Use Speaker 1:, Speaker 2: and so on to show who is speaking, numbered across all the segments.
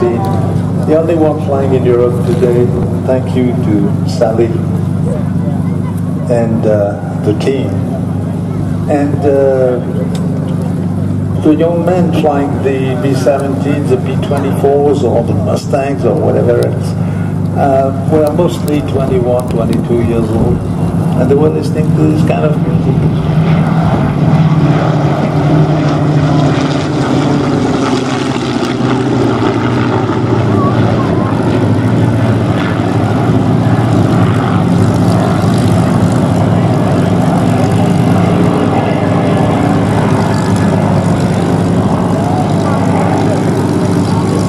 Speaker 1: B-17, the only one flying in Europe today. Thank you to Sally and the team. And the young men flying the B-17s, the B-24s, or the Mustangs, or whatever else, were mostly 21, 22 years old, and they were listening to this kind of music.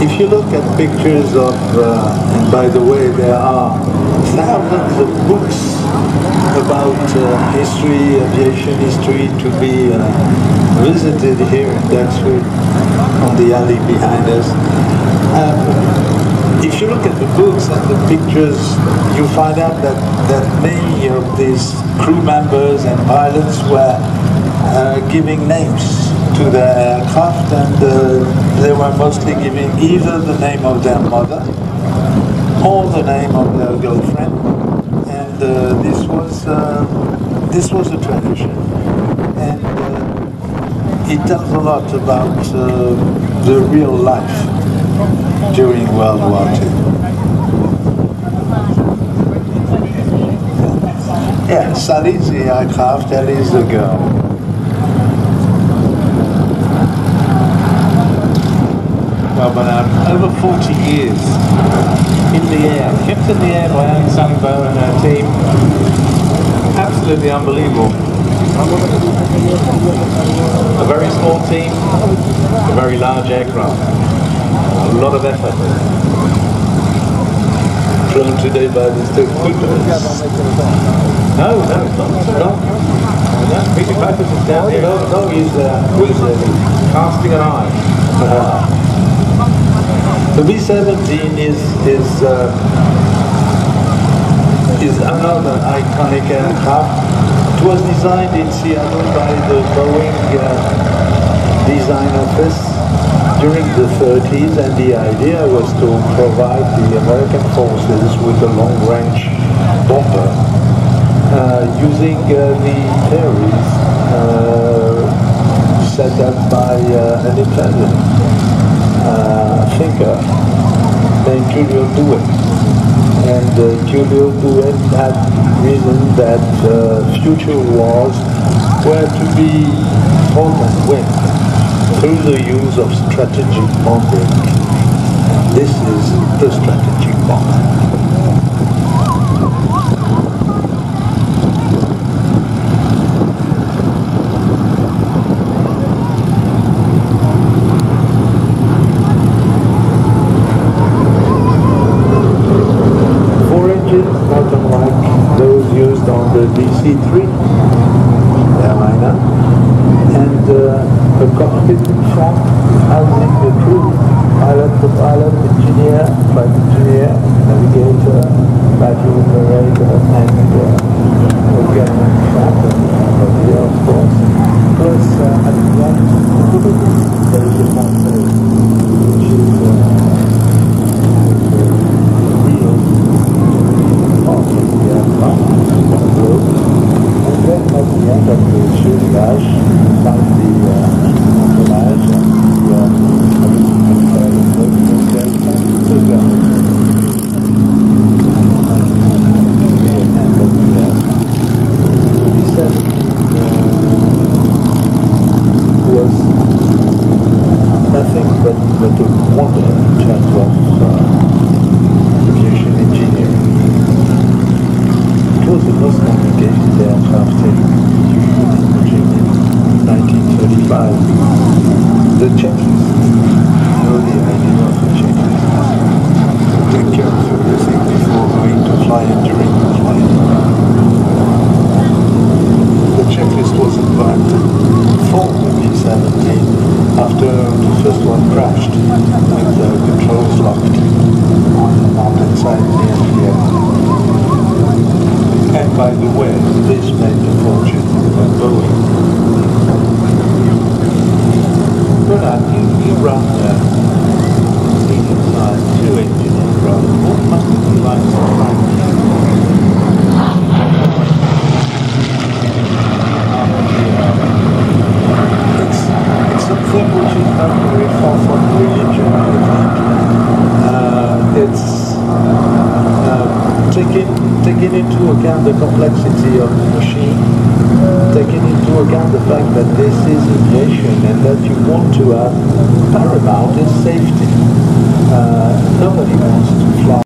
Speaker 1: If you look at pictures of, and by the way, there are thousands of books about history, aviation history, to be visited here in Dexter on the alley behind us. If you look at the books and the pictures, you find out that many of these crew members and pilots were giving names to their aircraft, and they were mostly giving either the name of their mother or the name of their girlfriend, and this was a tradition, and it tells a lot about the real life during World War II. Yeah, Sally's the aircraft, Ellie's the girl.
Speaker 2: Over 40 years in the air, kept in the air by Annie Sullivan and her team. Absolutely unbelievable. A very small team, a very large aircraft. A lot of effort.
Speaker 1: Flown today by Mr. Coopers.
Speaker 2: No. Peter Pappas is down here. No, he's casting an eye.
Speaker 1: The B-17 is another iconic aircraft. It was designed in Seattle by the Boeing design office during the 30s, and the idea was to provide the American forces with a long-range bomber using the theories set up by an Italian thinker named Giulio Douhet. And Giulio Douhet had reasoned that future wars were to be fought and won through the use of strategic bombing. This is the strategic bomb. Not unlike those used on the DC-3 airliner, and a cockpit in front housing the crew, pilot, engineer, flight engineer, navigator, battery operator, and again captain, of course. Plus at the end there is a console, which is and then at the end of the fuselage, find the fuselage was nothing but a wonder in terms of aviation engineering. It was the most complicated aircraft in Virginia in 1935. The checklist, you know the idea of the checklist. Take care of everything before going to fly and during the flight. The checklist was invented for the B-17 after the first one crashed with the controls locked on the mountainside near Kiev. And by the way, this made the fortune of Boeing. Bernard, you run senior thing which is not very far from religion, I think. It's taking into account the complexity of the machine, taking into account the fact that this is aviation and that you want to have paramount is safety. Nobody wants to fly